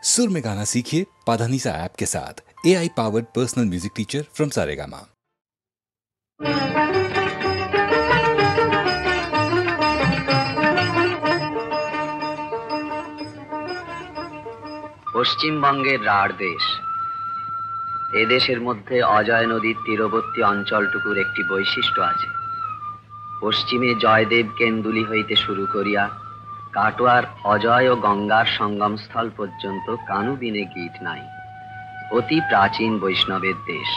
सुर में गाना सीखिए पाधानीसा ऐप के साथ। AI powered personal music teacher from Saregama. পশ্চিমবঙ্গের রাঢ় দেশ। এ দেশের মধ্যে অজয় নদীর তীরবর্তী অঞ্চলটুকুর একটি বৈশিষ্ট্য আছে। পশ্চিমে জয়দেব কেন্দুলি হইতে শুরু করিয়া কাটোয়ার অজয় ও গঙ্গার সঙ্গমস্থল পর্যন্ত কানু বিনে গীত নাই। অতি প্রাচীন বৈষ্ণবের দেশ।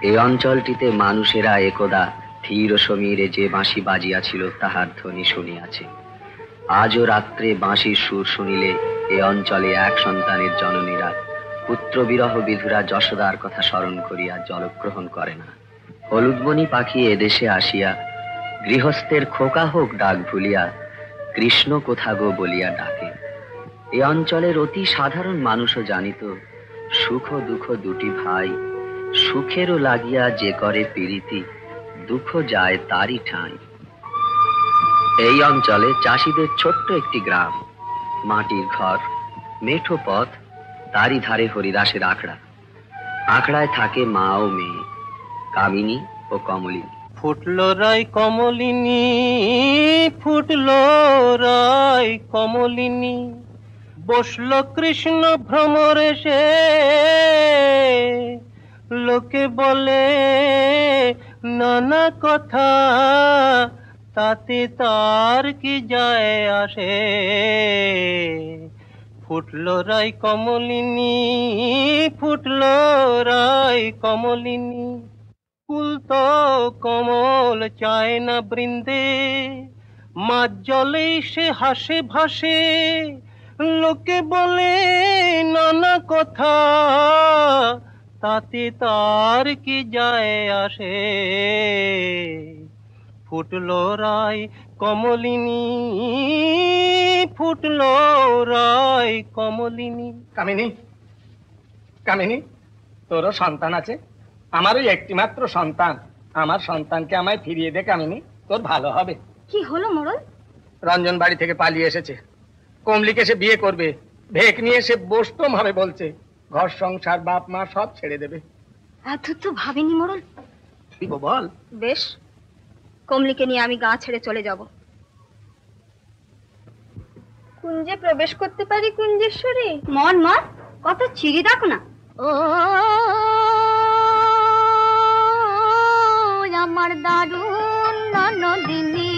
এই অঞ্চলটিতে মানুষেরা একদা ধীর সমীরে যে বাঁশি বাজিয়াছিল তাহার ধ্বনি শুনিয়াছে। আজও রাত্রে বাঁশির সুর শুনিলে এ অঞ্চলে এক সন্তানের জননীরা পুত্র বিরহ বিধুরা যশোদার কথা স্মরণ করিয়া জলগ্রহণ করে না। হলুদমণি পাখি এদেশে আসিয়া গৃহস্থের খোকা হোক ডাক ভুলিয়া কৃষ্ণ কোথা গো বলিয়া ডাকে। এ অঞ্চলের অতি সাধারণ মানুষও জানিত সুখ দুঃখ দুটি ভাই, সুখেরও লাগিয়া যে করে প্রীতি, দুঃখ যায় তারই ঠাঁই। এই অঞ্চলে চাষীদের ছোট্ট একটি গ্রাম, মাটির ঘর, মেঠো পথ, তারই ধারে হরিদাসের আখড়া। আখড়ায় থাকে মা ও মেয়ে, কামিনী ও কমলিনী। ফুটলো রাই কমলিনী, ফুটলো রাই কমলিনী, বসলো কৃষ্ণ ভ্রমরে সে। লোকে বলে নানা কথা, তাতে তার কি যায় আসে। ফুটলো রাই কমলিনী, ফুটলো রাই কমলিনী, কুল তো কমল চায় না বৃন্দে, মাঝ জলেই সে হাসে ভাসে। লোকে বলে নানা কথা, তাতে তার কি যায় আসে। ফুটলো রাই কমলিনী, ফুটলো রাই কমলিনী। কামিনী, কামিনী, তোরও সন্তান আছে? আমারও একটি মাত্র সন্তান। আমার সন্তানকে আমায় ফিরিয়ে দে কামিনী, তোর ভালো হবে। কি হলো মোড়ল? রঞ্জন বাড়ি থেকে পালিয়ে এসেছে। কমলিকে সে বিয়ে করবে, ভেক নিয়ে সে বসতম হবে বলছে। ঘর সংসার বাপ মা সব ছেড়ে দেবে। এত তো ভাবিনি মোড়ল। বল। বেশ, কমলিকে নিয়ে আমি গাঁ ছেড়ে চলে যাব। কুঞ্জে প্রবেশ করতে পারি কুঞ্জেশ্বরী? মন মন, কত চিড়ি দেখো না। ও আমার দারুণ ননদিনী,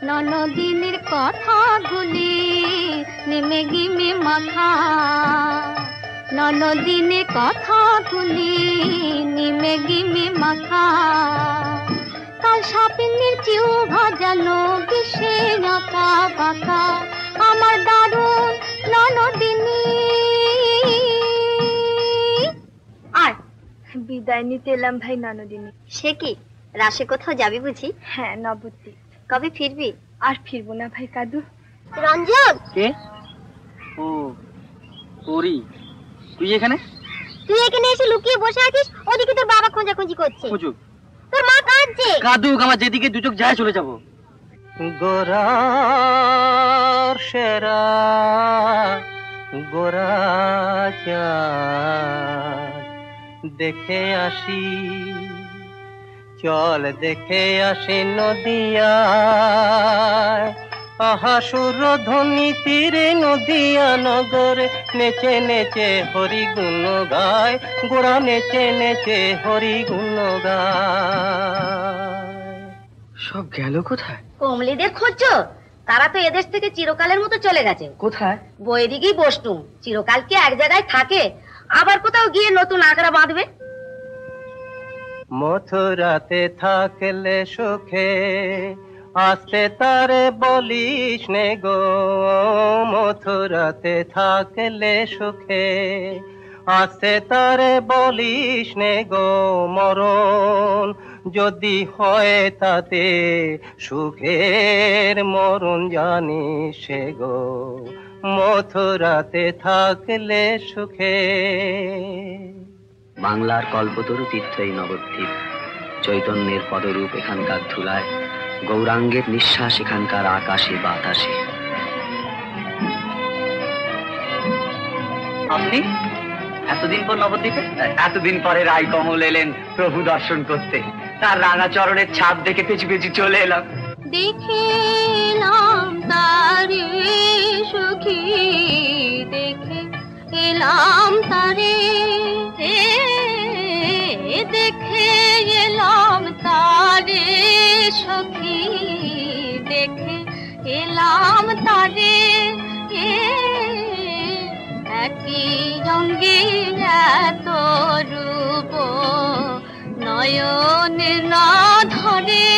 ননদিনীর কথাগুলি নেমে গিমে মাখা। ননদিনীর কথাগুলি নেমে গিমে মাখা। কাল সাপিনের চিউ ভাজানো কিসে আঁকা বাঁকা। আমার দারুণ ননদিনী। আর বিদায় নিতে এলাম ভাই ননদিনী। সে কি, রাশে কোথাও যাবি বুঝি? হ্যাঁ, নবদ্বীপ। কবে ফিরবি? আর ফিরবো না ভাই কাদু। রঞ্জন। কে? ও ওরি, তুই এখানে? তুই এখানে এসে লুকিয়ে বসে আছিস, ওদিকে তোর বাবা খোঁজাখুঁজি করছে। খুঁজুক, তোর মা কাঁদছে। কাঁদুক, আমার যেদিকে দু চোখ যায় চলে যাবো। গোরার সেরা গোরা চাঁদ দেখে আসি, চল দেখে আসি নদিয়ায়। আহা সুর ধ্বনি তীরে নদিয়া নগরে, নেচে নেচে হরি গুণ গায়। গোরা নেচে নেচে হরি গুণ গায়। সব গেল কোথায়? কমলিদের খুঁজছো? তারা তো এদেশ থেকে চিরকালের মতো চলে গেছে। কোথায়? বৈদিকই বসতুম। চিরকাল কি এক জায়গায় থাকে? আবার কোথাও গিয়ে নতুন আখড়া বাঁধবে। মথুরাতে থাকলে সুখে, আসতে তারে বলিস নে গো। মথুরাতে থাকলে সুখে, আসতে তারে বলিস নে গো। মরণ যদি হয় তাতে সুখের মরণ জানিস গো। মথুরাতে থাকলে সুখে। বাংলার কল্পতরু তীর্থ এই নবদ্বীপ। চৈতন্যের পদরূপ এখানকার ধুলায়, গৌরাঙ্গের নিঃশ্বাস এখানকার আকাশে বাতাসে। আপনি এতদিন পর নবদ্বীপে? এতদিন পরে রায় কমল এলেন প্রভু দর্শন করতে, তার রাঙা চরণের ছাপ দেখে পেছু পেছু চলে এলাম। দেখেলাম তারে সখী, দেখে এলাম তারে, দেখে এলাম তারে সখী, দেখে এলাম তারে, একই রঙ্গে এত রূপ নয়ন না ধরে,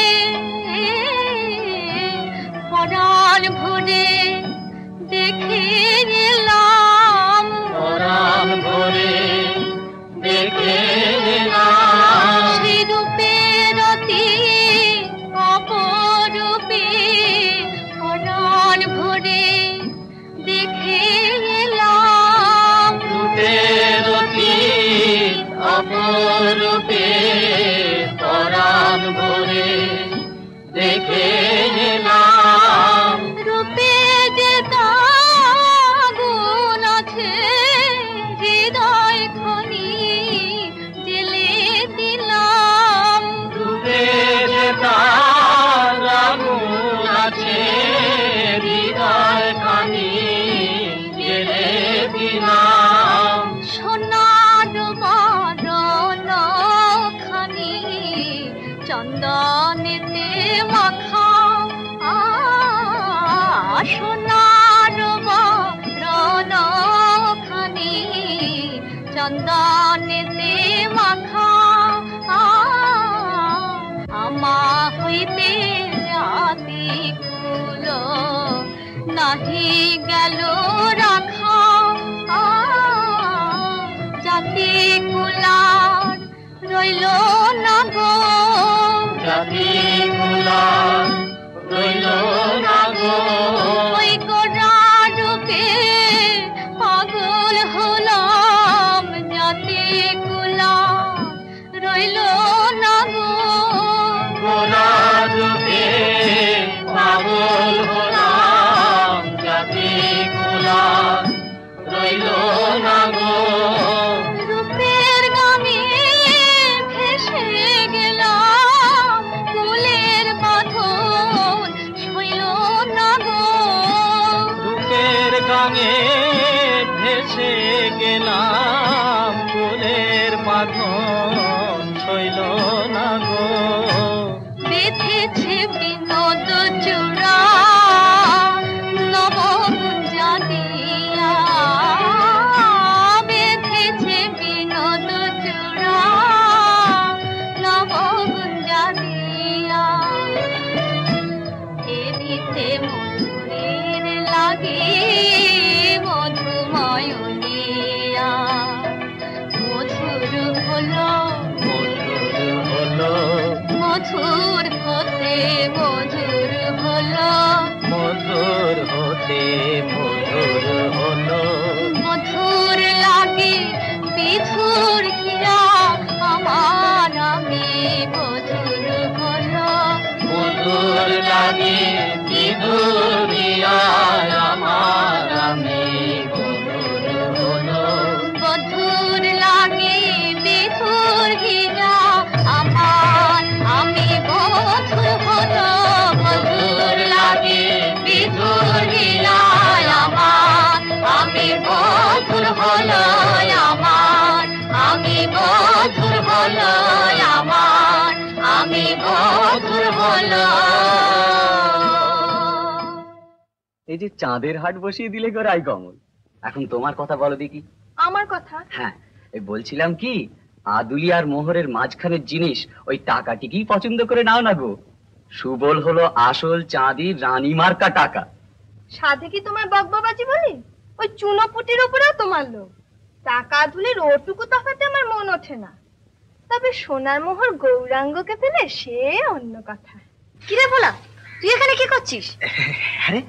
পরাণ ভরে দেখে এলাম, পরাণ ভরে দেখে এলাম, সে রূপের অতি অপরূপে পরাণ ভরে দেখে এলাম, রূপের অতি অপরূপে পরাণ ভরে দেখে এলাম, রূপে যে আগুন আছে হৃদয় খনি জেলে দিলাম, রূপে যে আগুন আছে হৃদয় খনি জেলে দিলাম, সোনার বরণ খানি চন্দনেতে মাখা, সোনার বরণ খানি চন্দনেতে মাখা, আমা হইতে জাতি কুল নাহি গেল রাখা, জাতি কুলার রইল না গো, জাতি কুলার রইল না গো, ওই গোরা রূপে পাগল হলাম, জাতি কুলার রইল না গো, গোরা রূপে পাগল হলাম, জাতি কুলার রইল না গো, রূপের গানে ভেসে গেলাম, কুলের বাঁধন সইল না গো, রূপের গানে ভেসে গেলাম, কুলের বাঁধন সইল না গো, বেঁধেছে বিনোদ চূড়া নবগুঞ্জা দিয়া, বেঁধেছে বিনোদ চূড়া নবগুঞ্জা দিয়া, এদিতে মধুরের লাগে মধুময় দিয়া, মধুর হলো মধুর হতে মধুর হলো, মধুর হতে মধুর হলো, মধুর লাগে বিধুর হিয়া আমার আমি মধুর হলো, মধুর লাগে বিধুর হিয়া আমার আমি মধুর হলো, মধুর লাগে বিধুর হিয়া আমার আমি মধুর হলো, মধুর লাগে বিধুর হিয়া আমার আমি মধুর হলো, আমার আমি মধুর হলো, আমার আমি মধুর হলো। এই যে চাঁদের হাট বসিয়ে দিলে গো রায় কমল, এখন তোমার কথা বলো দেখি। আমার কথা? হ্যাঁ, এই বলছিলাম কি, আদুলি আর মোহরের মাঝখানের জিনিস ওই টাকাটিকেই পছন্দ করে নাও না গো। সুবল হলো আসল চাঁদির রানী মার্কা টাকা। সাধে কি তোমার বকবাবাজি বলি? ওই চুনোপুটির উপরেও তোমার লোক। টাকা আদুলির ওটুকু তফাতে আমার মন ওঠে না, তবে সোনার মোহর গৌরাঙ্গকে পেলে সে অন্য কথা। কিরে বলা, তুই এখানে কি করছিস? আরে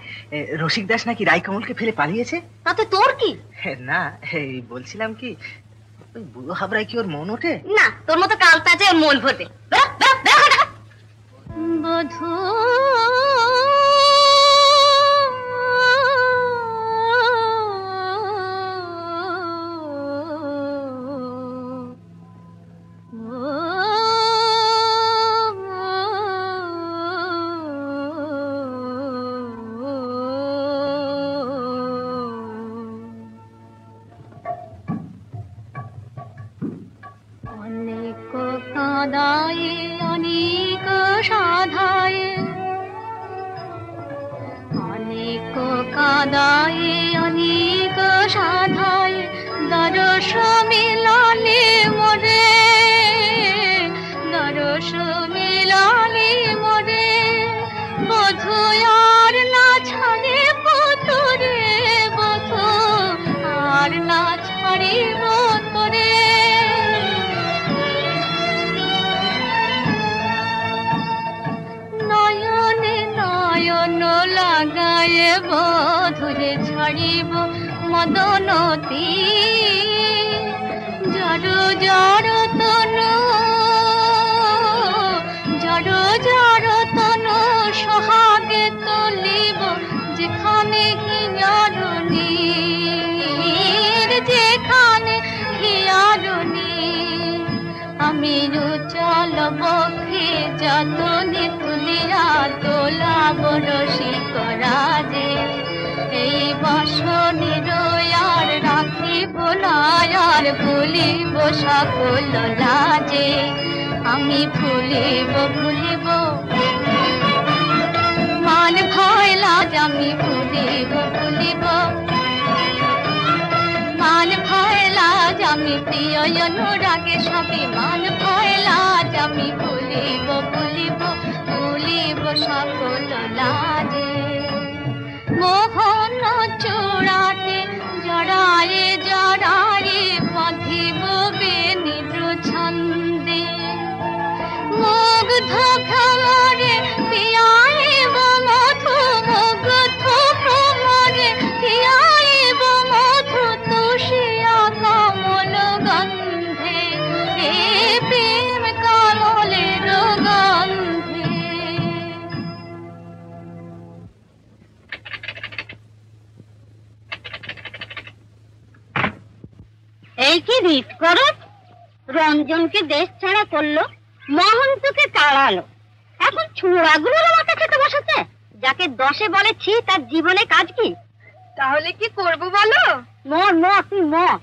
রসিক দাস নাকি রায় কমলকে ফেলে পালিয়েছে। তাতে তোর কি? না, এই বলছিলাম কি, ওই বুড়ো হাবড়ায় কি ওর মন ওঠে? না, তোর মতো কালটা যে মন ভরবে। বধূ কাদায় অনেক সাধায়, অনেক কাদায় অনেক সাধায় দরস মিলালে মোরে, দরস মিলালে মোরে বধু আর না ছাড়ে তোরে, বধু আর না ছাড়িব তোরে। নয়নে নয়ন লাগায় বধুরে ছাড়িব মদনতি, জড় জড় তনু, জড় জড় তনু সোহাগে তুলিব যেখানে হিয়ারুনির, যেখানে হিয়ারুনির। আমি চল বক্ষে যতনে তুলিয়া তোলাব রসিকরা যে, এই বসনের আর রাখিব না আর ভুলিব সকল লাজে। আমি ভুলিব ভুলিব মান ভয় লাজ, আমি ভুলিব ভুলিব মান ভয় লাজ, আমি প্রিয় অনুরাগে সবে মান ভয় লাজ। আমি ভুলিব ভুলিব ভুলিব সকল লাজে। মোহন চূড়াতে জড়ায়ে জড়ায়ে বাঁধিব বেনির ছন্দে, মুগ্ধ ভ্রমরে পিয়াইব মধু, মুগ্ধ ভ্রমরে পিয়াইব মধু তুষিয়া কমল গন্ধে, এ প্রেম কমলের গন্ধে। এই কি রিট করো, রঞ্জনকে দেশ ছাড়া করলো, মহন্তকে তাড়ালো, এখন ছোড়াগুলো মাথা খেতে বসেছে। যাকে দশে বলেছি তার জীবনে কাজ কি? তাহলে কি করব বলো? মর মর তুই মর।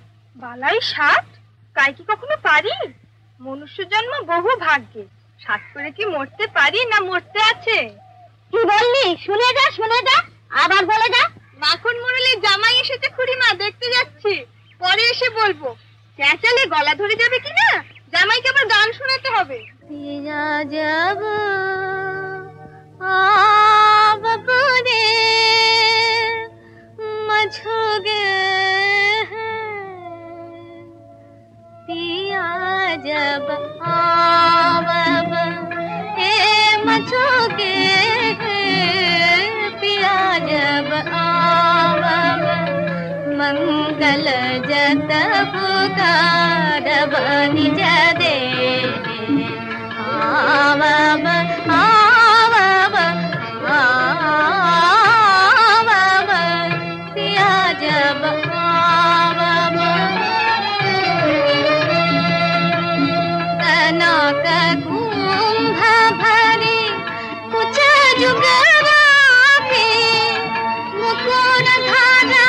বালাই সাত, কাই কি কখনো পারি? মনুষ্য জন্ম বহু ভাগ্যে, সাত করে কি মরতে পারি না মরতে আছে? কি বললি? শুনে যা শুনে যা, আবার বলে যা। মাখন মোড়লের জামাই এসেছে খুড়িমা, দেখতে যাচ্ছি, পরে এসে বলবো। চেঁচালে গলা ধরে যাবে কিনা, জামাইকে আবার গান শোনাতে হবে। যাব বাবুরে মঝোগে পিয়া যাব বাবা এ মঝোগে পিয়া যাব বাবা मंगल जत पुकार बनि जदे आवब आवब आवब पिया जब आवब कनक कुंभ भरी कुछ जुगरा के मुकुर धारा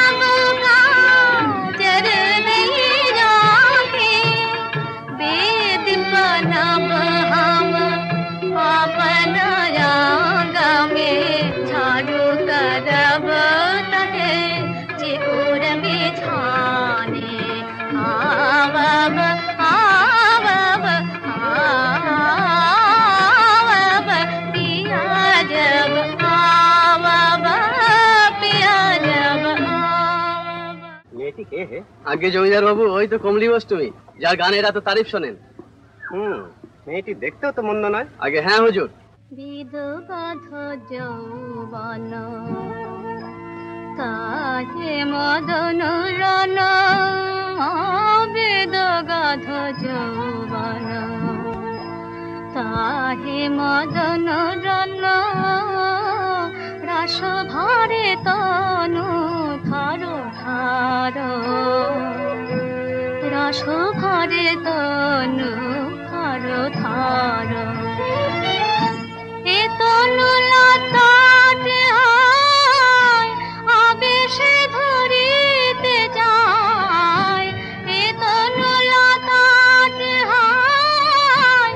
আগে জমিদার বাবু ওই তো কমলি অষ্টমী, যার গানের এত তারিফ শোনেন। মেয়েটি দেখতেও তো মন্দ নয়। আগে হ্যাঁ হুজুর। বিদগধ যৌবন তাহে মদন রণ, বিদগধ যৌবন তাহে মদন রণ, রাস ভরে তনু থার থার, রাস ভরে তনু থার থার। এ তনু লতাতে হয় আবেশে ধরিতে যায়, এ তনু লতাতে হয়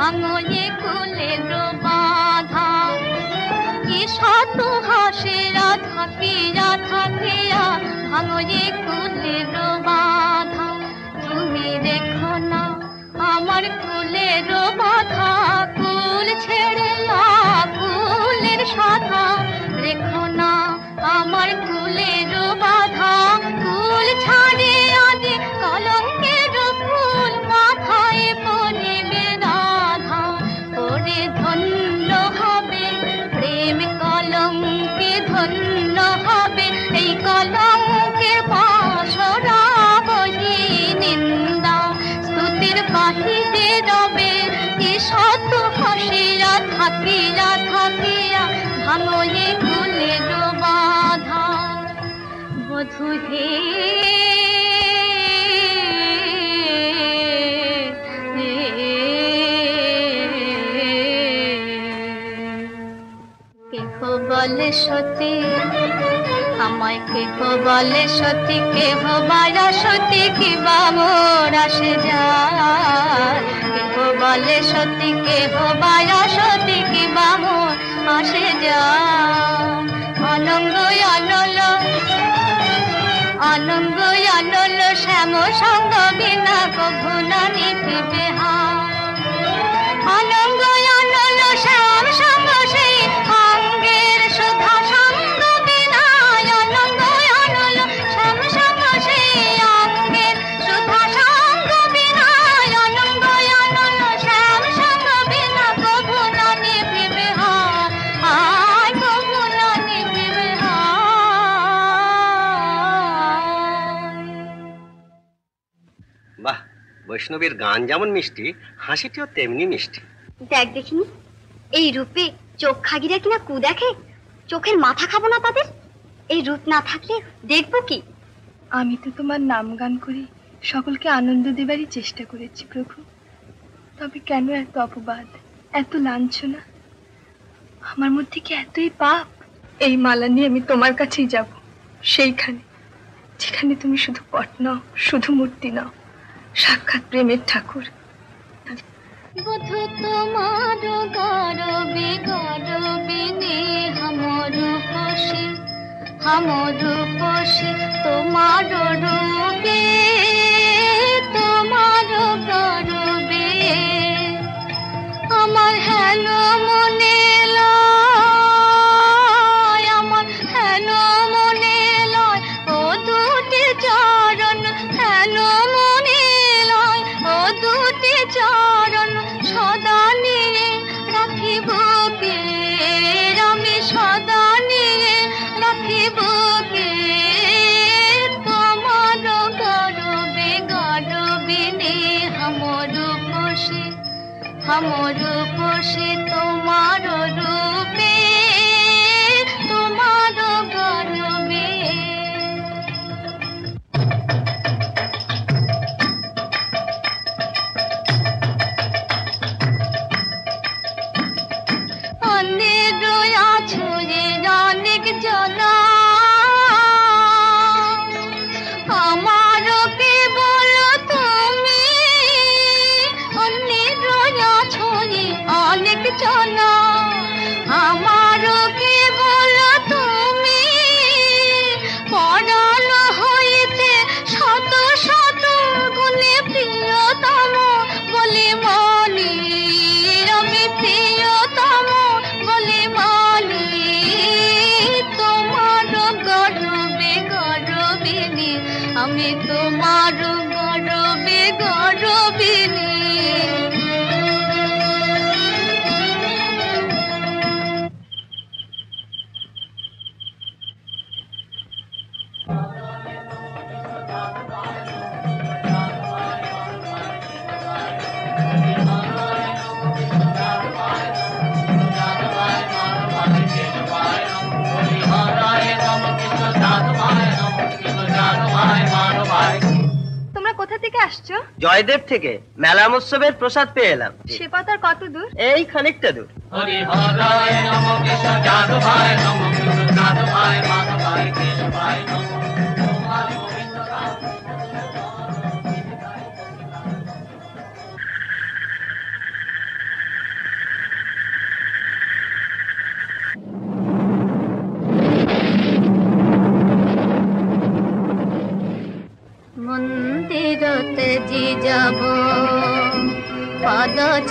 ভাঙয়ে কুলের বাধা কি শত হাসিরা থাকিয়া থাকিয়া ভাঙয়ে কুলের বাধা তুমি দেখো না আমার কুলের বাধা কুল ছেড়ে কুলের সাথা রেখো না আমার কুলের বাধা কুল ছাড়ে আজ কলঙ্কের ফুল মাথায় পড়িবে রাধা পরে ধন্য হবে প্রেম কলঙ্কে ধন্য হবে এই কলঙ্কের পাশরা বহি নিন্দা স্তুতির বাহিরে রবে কি শত হাসিয়া থাকিয়া থাকিয়া ভাঙয়ে কুলের বাধা বধূ হে কেহ বলে সতী আমায় কেহ বলে সতী কেহ বারা সতী কিবা মোর আসে যায় কেহ বলে সতী কেহ বারা সতী কিবা মোর আসে যায় অনঙ্গ অনল অনঙ্গ অনল শ্যাম সঙ্গ বিনা কভু না নিতে অনঙ্গ অনল শ্যাম সঙ্গ সেই অঙ্গের সুধা সঙ্গ বিনা অনঙ্গ অনল শ্যাম সঙ্গ সেই অঙ্গের সুধা সঙ্গ বিনা অনঙ্গ অনল শ্যাম সঙ্গ বিনা কভু না নিতে আয় কভু না নিতে বাহ, বৈষ্ণবীর গান যেমন মিষ্টি, হাসিটিও তেমনি মিষ্টি। দেখ দেখিনি এই রূপে চোখ খাগিরা কিনা কু দেখে, চোখের মাথা খাবো না তাদের? এই রূপ না থাকলে দেখবো কি? আমি তো তোমার নাম গান করি সকলকে আনন্দ দেবারই চেষ্টা করেছি প্রভু, তবে কেন এত অপবাদ, এত লাঞ্ছনা? আমার মধ্যে কি এতই পাপ? এই মালা নিয়ে আমি তোমার কাছেই যাব, সেইখানে যেখানে তুমি শুধু পট নাও, শুধু মূর্তি নাও, সাক্ষাৎ প্রেমের ঠাকুর। বধূ তোমার গরবে গরবে নে হামর পশি তোমার রূপে তোমার গরবে আমার হেন মনে লয়, আমার হেন মনে লয় ও দুটি চরণ, হেন মনে লয় ও দুটি চরণ সদা নিয়ে রাখিব কে, আমি সদা নিয়ে রাখিব কে তোমার গরবে গরবে নে হামর পশি তোমার রূপে তোমার গরবে। অনেক আছো অনেক জনা আমারও কে বলো তুমি, অনেক আছো অনেক জনা আমারও কে বলো তুমি, পড়ানো হইতে শত শত গুণে প্রিয়তম বলে মনি, আমি প্রিয়তম বলে মনি তোমার গরবে গরবিনী, আমি তোমার গরবে গরবিনী। তোমরা কোথা থেকে আসছো? জয়দেব থেকে, মেলা মৎসবের প্রসাদ পেয়ে এলাম। সে পথ আর কত দূর? এই খানিকটা দূর।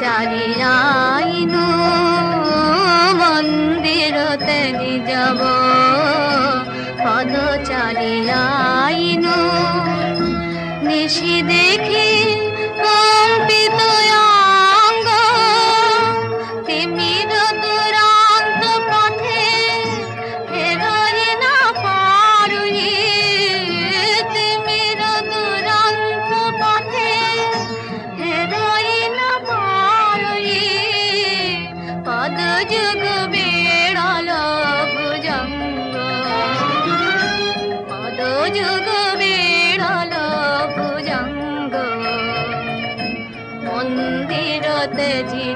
চালিয়াইনু মন্দিরতে যাব পদ চালিয়াইনু নিশি দেখি কম্পিত অঙ্গ তিমির দুরান্ত পথে ফেরই না পারুই তিমির দুরান্ত পথে ফেরই না পারুই পদ যুগ বেড়াল ভুজঙ্গ পদ যুগ বেড়াল ভুজঙ্গ মন্দিরতে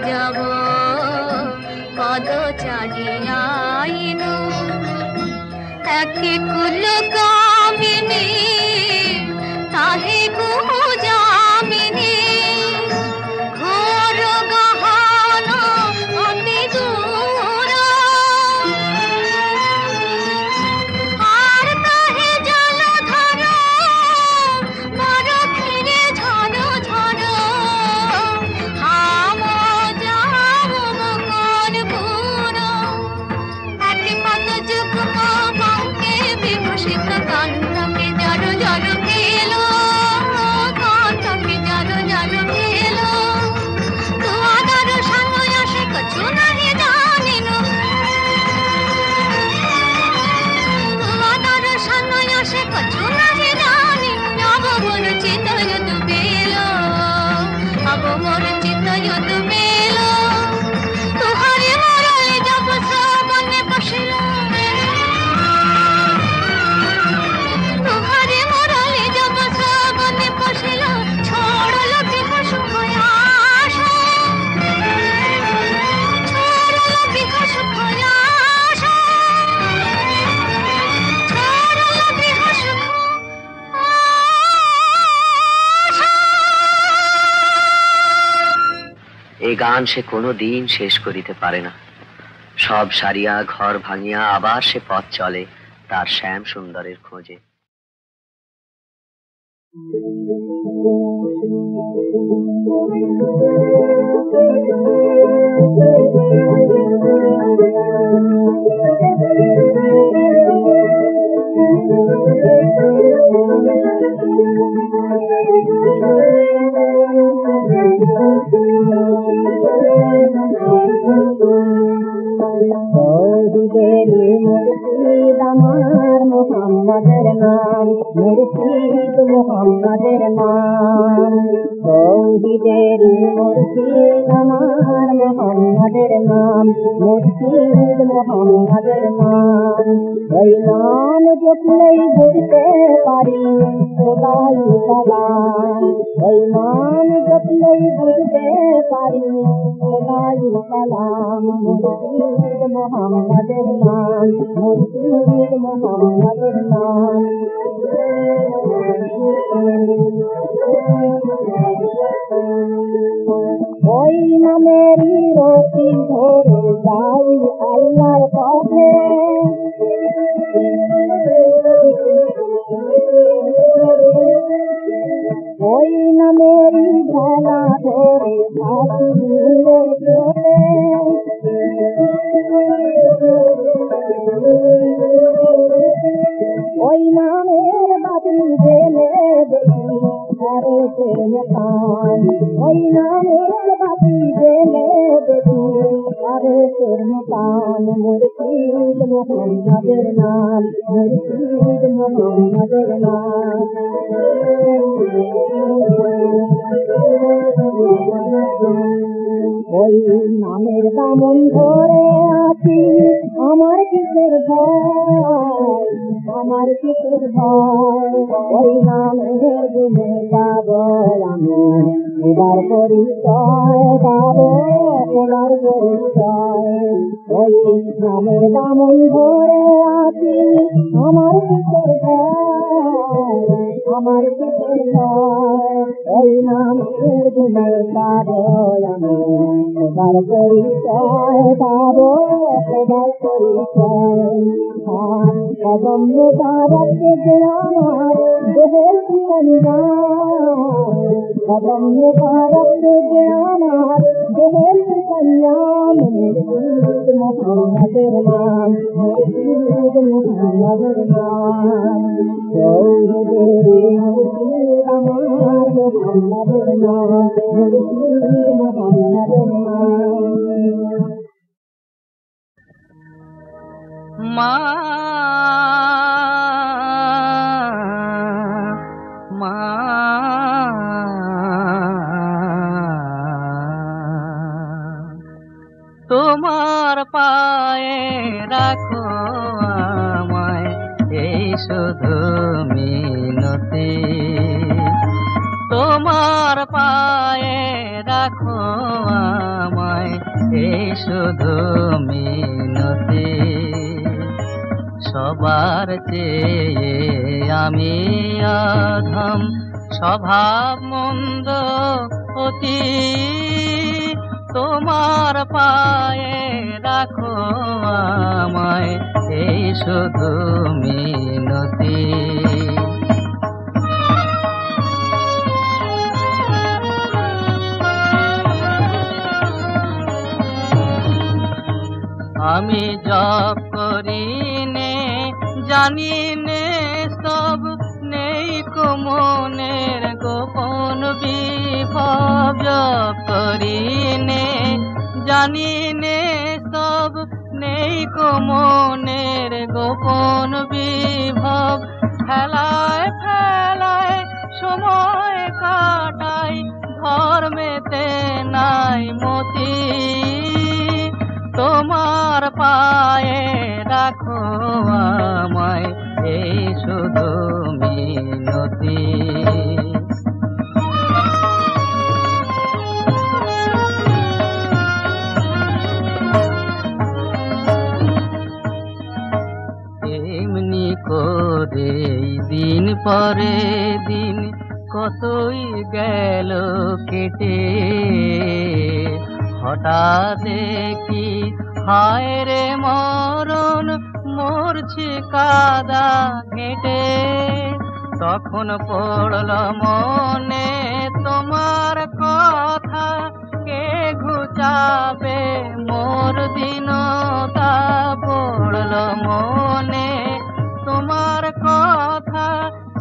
যাব পদ চালিয়াইনু একে কুল কামিনী তাহে কুহু যামিনী ঘোর গহন অতি দূর আর তাহে জলধর বড় ফিরে ঝর ঝর হাম যাব মকরপুর এক পদ যুগ্ম বাঙ্কে বিভূষিত কান্তকে জর জর খেলো কান্তকে জর জর খেলো তোমাদের সঙ্গে আসে কছু নাহি জানিনু তোমাদের সঙ্গে আসে কছু নাহি জানিনু যাব মোর চিত যদু বেলো আব মোর চিত যদু বেলো তুহারি মরালে যাব শ্রাবণে বসিল তুহারি মরালে যাব শ্রাবণে বসিল ছড়ল বিহ সুখ আশা ছড়ল বিহ সুখ আশা ছড়ল বিহ সুখ এই গান সে কোনোদিন শেষ করিতে পারে না। সব সারিয়া ঘর ভাঙিয়া আবার সে পথ চলে তার শ্যাম সুন্দরের খোঁজে। আমার মোহাম্মদের নাম মুর্শিদ মোহাম্মদের নাম তৌহিদের মুর্শিদ আমার মোহাম্মদের নাম মুর্শিদ মোহাম্মদের নাম ওই নাম জপলেই বুঝতে পারি খোদাই সালাম ওই নাম জপলেই বুঝতে পারি খোদাই সালাম মুর্শিদ মোহাম্মদের নাম মুর্শিদ মোহাম্মদের নাম ওই নামেরই রতি ধরে যাই আল্লাহর পথে ওই নামেরই ভেলা ধরে থাকি নীলের চোখে ওই নামের বাতি জেলে দেখি আরে প্রেম কান ওই নামের বাতি জেলে দেখি আরে প্রেম কান মুর্শিদ মোহাম্মদের নাম মুর্শিদ মোহাম্মদের নাম ওই নামের দামন ধরে আছি আমার কিসের ভয় আমার কিসের ভয় ওই নামের গুণে পাবো আমি এবার পরিচয় পাবো এবার পরিচয় ওই নামের দামন ধরে আছি আমার কিসের ভয় আমার কিসের ভয়, এই নামের গুণে পাবো আমি খোদার পরিচয়, পাবো খোদার পরিচয়। কদম মোবারক যে আমার দেহের ঠিকানা, কদম মোবারক যে আমার দেহের ঠিকানা, মুর্শিদ মুহাম্মদের নাম, মুর্শিদ মুহাম্মদের নাম, চৌধুরী মুর্শিদ আমার মুহাম্মদের নাম, মুর্শিদ মুহাম্মদের নাম। মা মা তোমার পায়ে রাখো আমায়, এই শুধু মিনতি, তোমার পায়ে রাখো আমায়, এই শুধু মিনতি। সবার চেয়ে আমি অধম, স্বভাব মন্দ অতি, তোমার পায়ে রাখো আমায়, এই শুধু মিনতি। আমি জপ করি নে জানি নে সব, নেই কো মনের গোপন বিভব, জপ করি নে জানি নে সব, নেই কো মনের গোপন বিভব। ফেলায় ফেলায় সময় কাটাই, ধর্মেতে নাই মতি, তোমার পায়ে রাখো আমায়, এই শুধু মিনতি। এমনি করে দিন পরে দিন কতই গেল কেটে, হঠাৎ দেখি হায় রে মরণ, মরছি কাদা ঘেঁটে। তখন পড়ল মনে তোমার কথা, কে ঘুচাবে মোর দিনতা, পড়ল মনে তোমার কথা,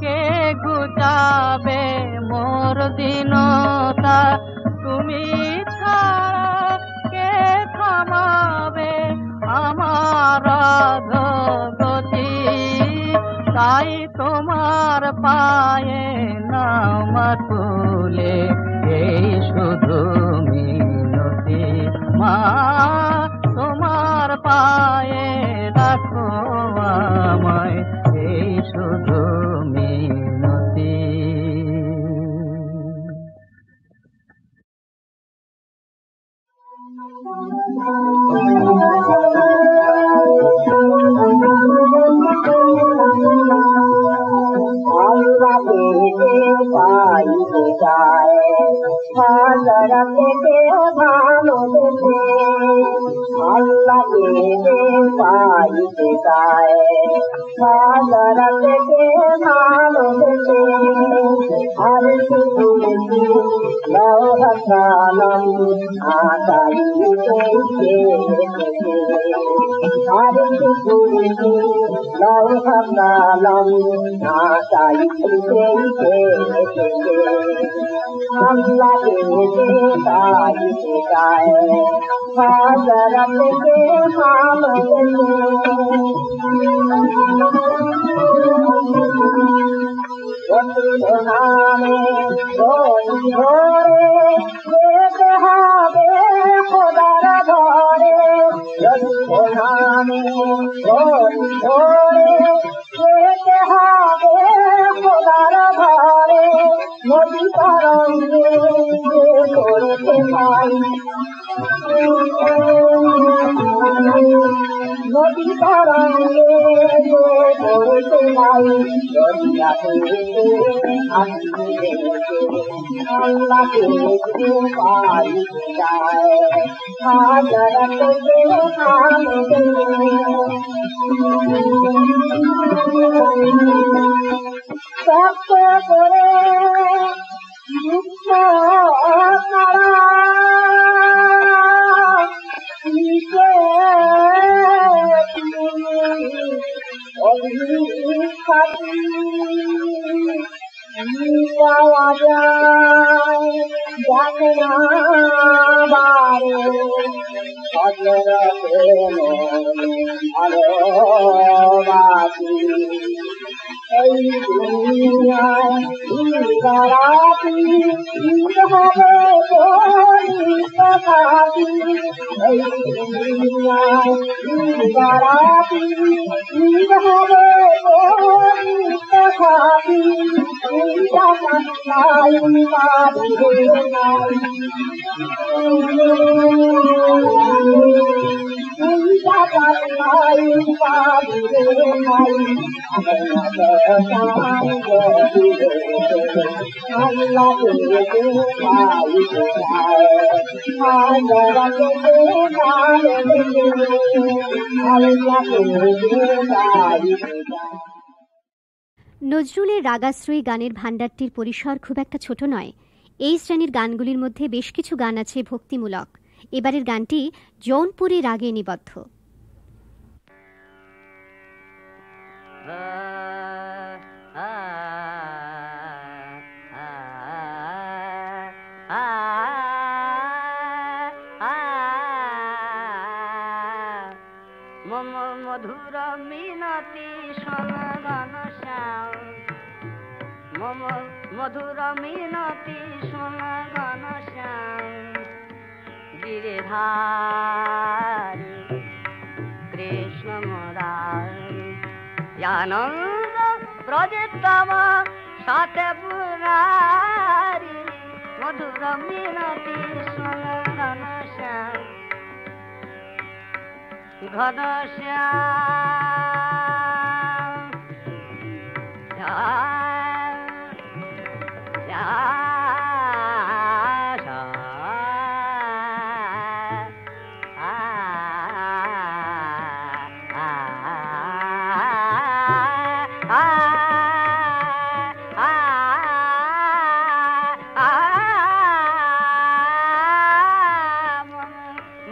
কে ঘুচাবে মোর দিনতা। তুমি ছাড়া কে থামাবে আমার অধোগতি, তাই তোমার পায়ে নামা তুলে, এই শুধু মিনতি। মা তোমার পায়ে রাখো আমায়, এই শুধু মিনতি। পাইতে চায় হাজারাতে ভালোবেসে, আল্লাহকে পাইতে চায় হাজারাতে ভালোবেসে। আর শুধু লৌহকালম আশাইতে এসেছে, আর শুধু লৌহকালম আশাইতে এসেছে। আল্লাহকে পাইতে চায় হাজারাতে ভালোবেসে। নামে ধরে যেতে হবে খোদার ঘরে, নামে ধরে যেতে হবে খোদার ঘরে। নদী তরঙ্গে করতে পাই নদী তরঙ্গে পড়তে নাই দরিয়াতে আল্লাহকে পাইতে যায় হাজার সত্য করে মুক্ত পাওয়া যায় দেখে না বারে ভালোবাসি এই দুনিয়ায় রাতি হবে তথাপি এই দুনিয়ায় রাতি হবে তথাপি নাই নজরুলের রাগাশ্রয়ী গানের ভাণ্ডারটির পরিসর খুব একটা ছোট নয়। এই শ্রেণীর গানগুলির মধ্যে বেশ কিছু গান আছে ভক্তিমূলক। এবারের গানটি জৌনপুরী রাগে নিবদ্ধ। মধুর মিনতি সনগণ শ্যাম মধুর মিনতি সনগণ শ্যাম গিরিধারী কৃষ্ণ মুরারি আনন্দ প্রজিতম সাথে পুরারি মধুর মিনতি সনগণ শ্যাম ঘনশ্যাম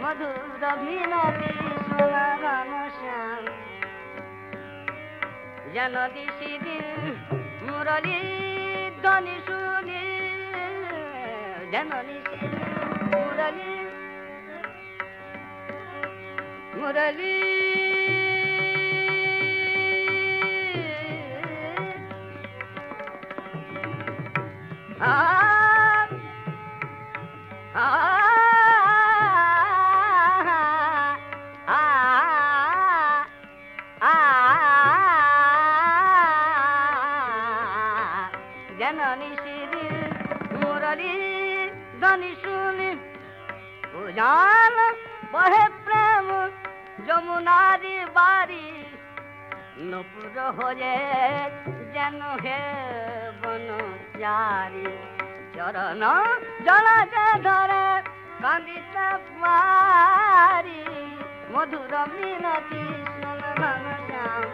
মধুর ভিনতি জানদি শিদিন মুরলী ধ্বনি শুনি জাননি মুরলী মুরলী जननी श्री मुरली धनी सुनी उजान बहे प्रेम जमुनारी बारी नुपुर हो जन हे बन चारी चरण जला धरे कांदित पारी मधुर मिनती सुन घन श्याम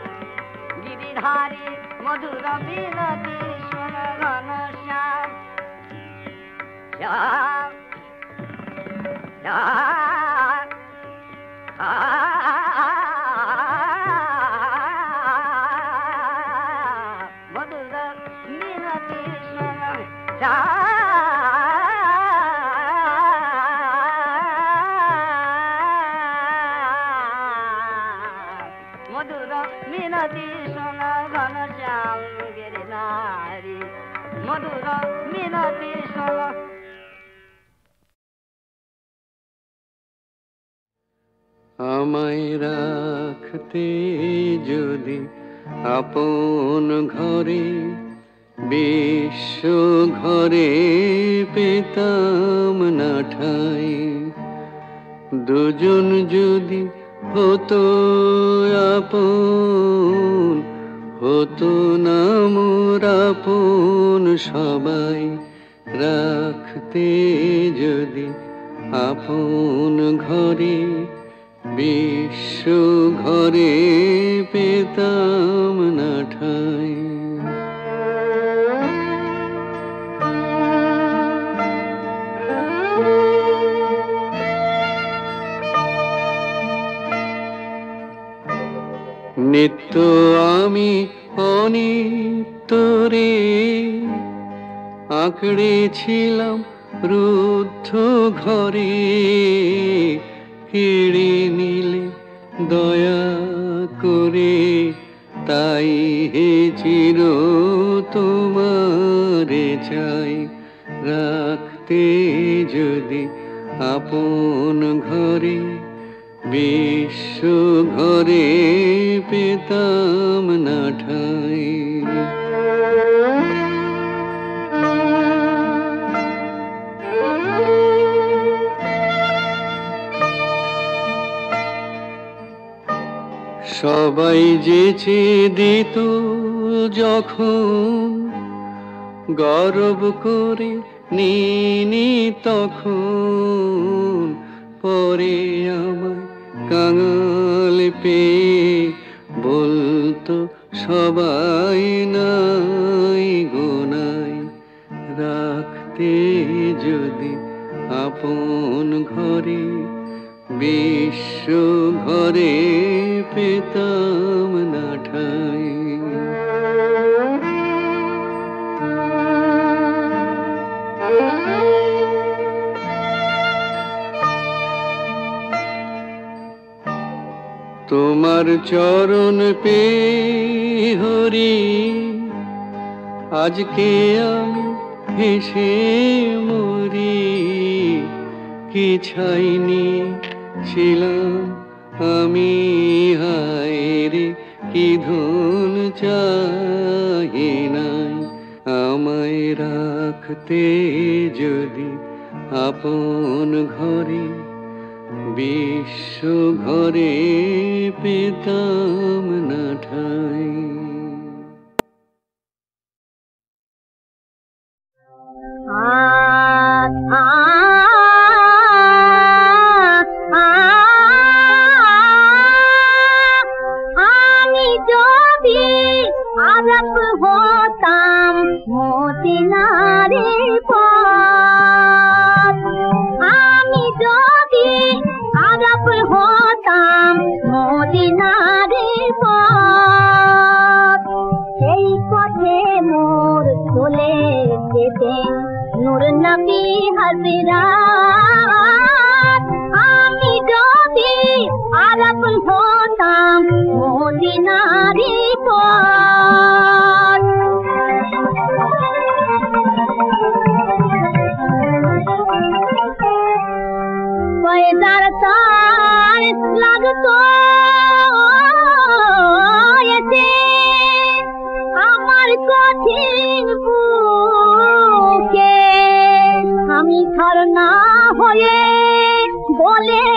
गिरिधारी मधुर मिनती सुन घन श्याम श्याम मधुर मिनती सुन मधुर मिनती सुन घन श्याम गिरिधारी मधुर मिनती सुन আমায় রাখতে যদি আপন ঘরে বিশ্ব ঘরে পেতাম না ঠাই দুজন যদি হতো আপন, হতো না মোর আপন সবাই, রাখতে যদি আপন ঘরে, বিশ্ব ঘরে পেতাম না ঠাই। নিত্য আমি অনিত্যরে আঁকড়েছিলাম রুদ্ধ ঘরে, কেড়ে নিলে দয়া করে, তাই হে চির তোমারে চাই, রাখতে যদি আপন ঘরে, বিশ্ব ঘরে পেতাম না ঠাই। সবাই যেচে দিত যখন, গর্ব করে নিনি তখন, পরে আমায় কাঙাল পেয়ে বলতো সবাই নাই গোনাই, রাখতে যদি আপন ঘরে, বিশ্ব ঘরে পেতাম না ঠাই। তোমার চরণ পে হরি, আজকে আমি হেসে মরি, কি ছাইনি ছিলাম আমি হায় রে, কি ধন চাহি নাই, আমায় রাখতে যদি আপন ঘরে, বিশ্ব ঘরে পেতাম না ঠাই। আমি যদি আরব হতাম মদিনারে পথ, আমি যদি আরব হতাম মদিনারে পথ, সেই পথে মোর চলে যেতেন নূর নবী হযরত, আমি যদি আরব হতাম মদিনারে পথ। পয়দার তার লাগতো এতে আমার কঠিন বুকে, আমি ধর্ণা হয়ে বলে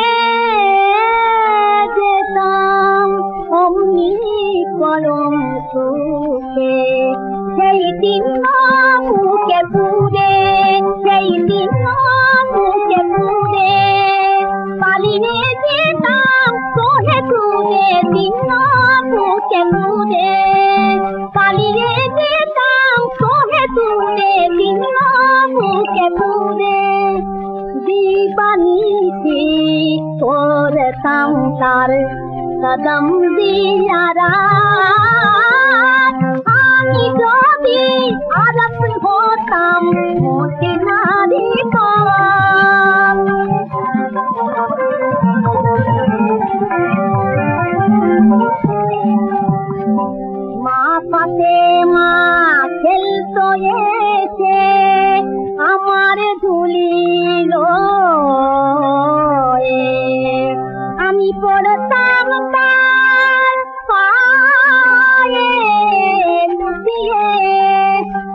যেতাম অমনি পরম সুখে, সেই দিন মুখে পুরে, সেই দিন মুখে পুরে, পালিয়ে যেতাম তোহে তুলে, দিন মুখে পুরে, পালিয়ে যেতাম তোহে তুলে, দিন মুখে পুরে, দিবানিশি করতাম তার কদম জিয়ারাত, আমি যদি আরব হতাম মদিনারে পথ। মা ফাতেমা খেলতো এসে আমার ধুলির আমি পড়তাম তার পায়ে লুটিয়ে,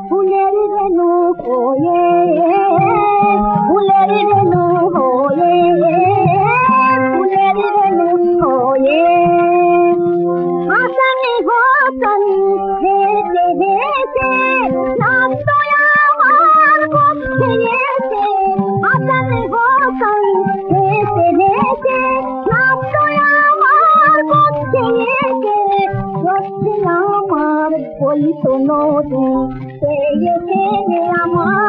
ফুলের রেণু হয়ে, ফুলের রেণু হয়ে, ফুলের রেণু হয়ে আমার বলি শোনো আমার